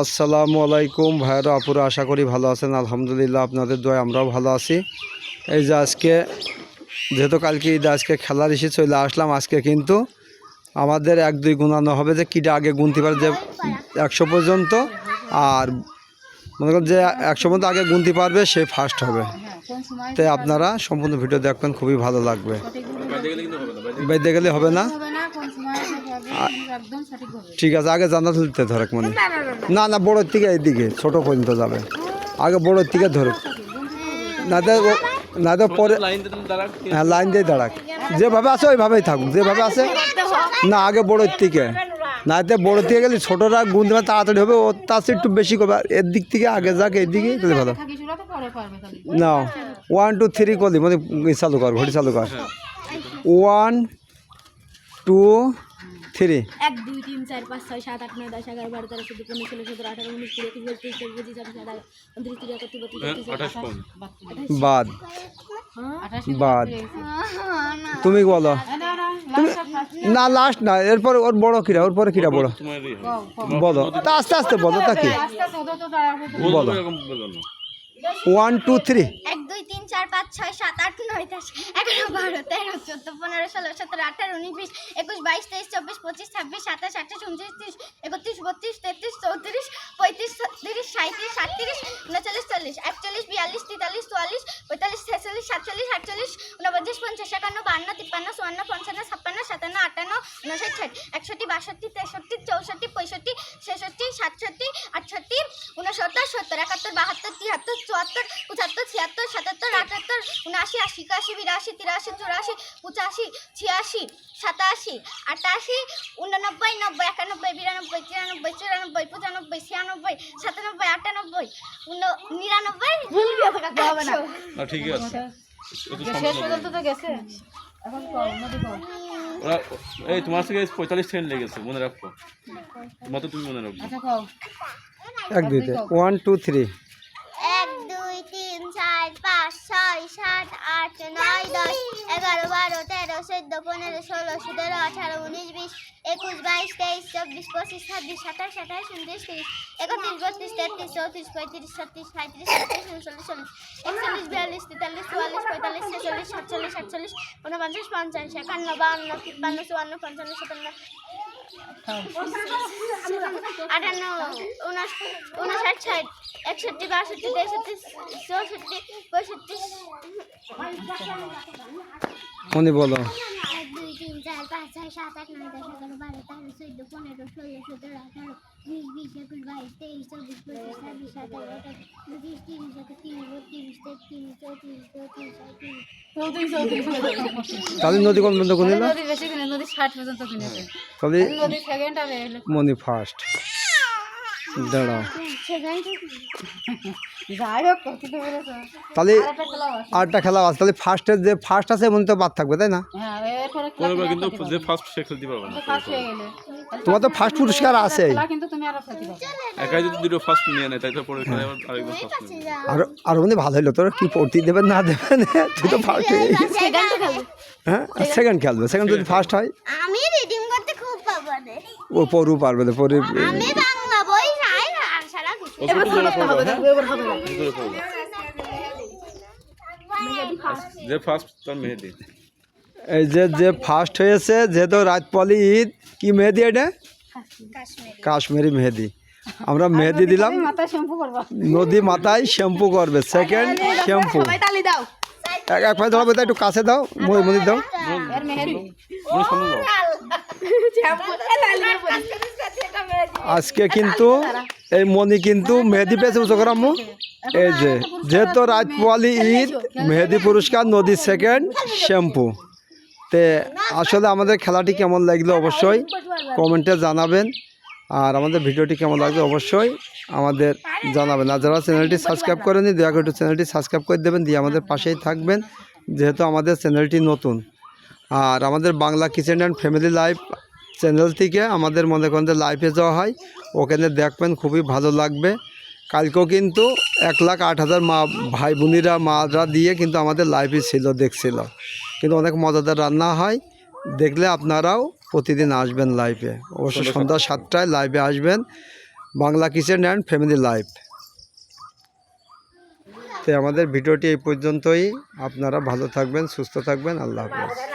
আসসালামু আলাইকুম ভাইরা আপুরা, আশা করি ভালো আছেন। আলহামদুলিল্লাহ, আপনাদের দোয়ায় আমরাও ভালো আছি। এই যে আজকে যেহেতু কালকে ঈদ, আজকে খেলার এসে চলে আসলাম। আজকে কিন্তু আমাদের 1-2 গুণানো হবে যে কীটা আগে গুনতে পারে, যে 100 পর্যন্ত। আর মনে করেন যে 100 পর্যন্ত আগে গুনতে পারবে সে ফার্স্ট হবে। তাই আপনারা সম্পূর্ণ ভিডিও দেখবেন, খুবই ভালো লাগবে। বাইরে গেলে হবে না, ঠিক আছে। আগে জানা তুলতে ধরক, মানে না না বড়োর থেকে এইদিকে ছোটো পর্যন্ত যাবে, আগে বড়োর থেকে ধরুক। না তো পরে হ্যাঁ লাইন দিয়ে দাঁড়াক, যেভাবে আছে ওইভাবেই থাকুক, যেভাবে আছে। না আগে বড়োর থেকে, না এতে বড়োর থেকে গেলে ছোটোরা গুনতে পারে তাড়াতাড়ি হবে, ওর তার চেয়ে একটু বেশি করবে। এর দিক থেকে আগে যাক, এইদিকে তাহলে ভালো। না 1 2 3 করলি, মানে চালু কর, ঘড়ি চালু কর। 1 2 3। 1 2 3 4 5 6 7 8 9 10 11 12 13 14 15 16 17 18 19 20 21 22 23 24 25 26 27 বাদ বাদ তুমি বলো। তুমি না লাস্ট না, এরপর ওর বড় কিরা, ওর পরে কিরা বড় বলো, তা আস্তে আস্তে বলো, তা কি বলো। 1 2 3। 1 2 3 4 5 6 7 8 9 10 11 12 13 14 15 16 17 18 19 20 21 22 23 24 25 26 27 28 29 30 31 32 33 34 35 36 37 38 39 40 41 42 43 44 45 46 47 48 49 50 51 52 53 54 55 56 57 58 59 60 61 62 63 64 65 66 67 68 69 70 71 72 73 74 75 76 77 78 79 80 81 82 83 84 85 86 87 88 89 90 91 92 93 94 95 96 97 98 হবে না, ঠিক আছে। শেষ পর্যন্ত তো গেছে, এখন ওরা এই তোমার থেকে 45 সেকেন্ড লেগেছে, মনে রাখো। মত তুমি মনে রাখো। আচ্ছা কও। 1 2 1 2 3। 1 2 3 4 5 6 7 8 9 10 11 12 13 14 15 16 17 18 19 20 21 22 23 24 25 26 27 28 29 30 31 32 33 34 35 36 37 38 39 41 42 43 44 45 46 47 48 49 50 51 52 53 54 55 57 58 59 61 62 63 64 65 মনে বলো। 1 2 3 4 5 6 7 8 9 10 11 12 13 14 15 16 17 18 20 21 22 23 24 25 26 27 তাহলে নদী কোন পর্যন্ত গুনিল? নদী বেশি কিনে, নদী 60 পর্যন্ত কিনেছে। তাহলে নদী সেকেন্ড আর মনি ফার্স্ট। দাঁড়াও, যাই হোক কত বলেছো। তাহলে একটা খেলা আছে। আরেকটা খেলা আছে। তাহলে ফার্স্টের যে ফার্স্ট আছে মনে তো বাদ থাকবে, তাই না? হ্যাঁ এরপরে পরেরবার কিন্তু যে ফার্স্ট সে খেলতে পারবে না। ফার্স্ট হয়ে গেলে তোমার তো ফার্স্ট পুরস্কার আছে। খেলা কিন্তু তুমি আরো খেলতে পারবে। একাই যদি দুটো ফার্স্ট নিয়ে নেয়, তাই তো পরে খেলে আরেকজন ফার্স্ট নেবে। আর মনে ভালো হলো, তোর কি পড়তে দেবেন না দেবেন, তুই তো ফার্স্ট হয়ে গেছিস। হ্যাঁ সেকেন্ড খেলবে, সেকেন্ড যদি ফার্স্ট হয়। আমি রিডিং করতে খুব পাবো, ও পড়ু পারবে না, পরে আমি বাংলা বই চাই আর সারা কিছু এবার দুটো হবে না, এবার হবে না। দুটো পড়বে। যে ফার্স্ট তার মেহেদি। এই যে ফার্স্ট হয়েছে, যেহেতু রাত পলি ঈদ, কি মেহেদি এটা? কাশ্মীরি মেহেদি। আমরা মেহেদি দিলাম, মাথায় শ্যাম্পু করবা। নদী মাথায় শ্যাম্পু করবে, সেকেন্ড শ্যাম্পু। সবাই তালি দাও। এক পায়ে ধরো, একটু কাছে দাও, মদি দাও। এর মেহেদি মনে সামনে দাও। শ্যাম্পু তালি আজকে কিন্তু এই মনি কিন্তু মেহেদি পেয়েছে, বুঝো করাম্মু। এই যে যেহেতু রাত পোয়ালি ঈদ, মেহেদি পুরস্কার, নদী সেকেন্ড, শ্যাম্পু। তে আসলে আমাদের খেলাটি কেমন লাগলো অবশ্যই কমেন্টে জানাবেন। আর আমাদের ভিডিওটি কেমন লাগবে অবশ্যই আমাদের জানাবেন। আর যারা চ্যানেলটি সাবস্ক্রাইব করেনি, দয়া করে একটু চ্যানেলটি সাবস্ক্রাইব করে দেবেন, দিয়ে আমাদের পাশেই থাকবেন, যেহেতু আমাদের চ্যানেলটি নতুন। আর আমাদের Bangla kitchen and family life channel থেকে আমাদের মনে করেন যে লাইভে যাওয়া হয়, ওখানে দেখবেন, খুবই ভালো লাগবে। কালকেও কিন্তু 1,08,000 মা ভাই বোনেরা মারা দিয়ে কিন্তু আমাদের লাইভে ছিল, দেখছিল। কিন্তু অনেক মজাদার রান্না হয়, দেখলে আপনারাও প্রতিদিন আসবেন লাইভে। অবশ্য সন্ধ্যা 7টায় লাইভে আসবেন। Bangla kitchen and family life. তো আমাদের ভিডিওটি এই পর্যন্তই। আপনারা ভালো থাকবেন, সুস্থ থাকবেন। আল্লাহ হাফেজ।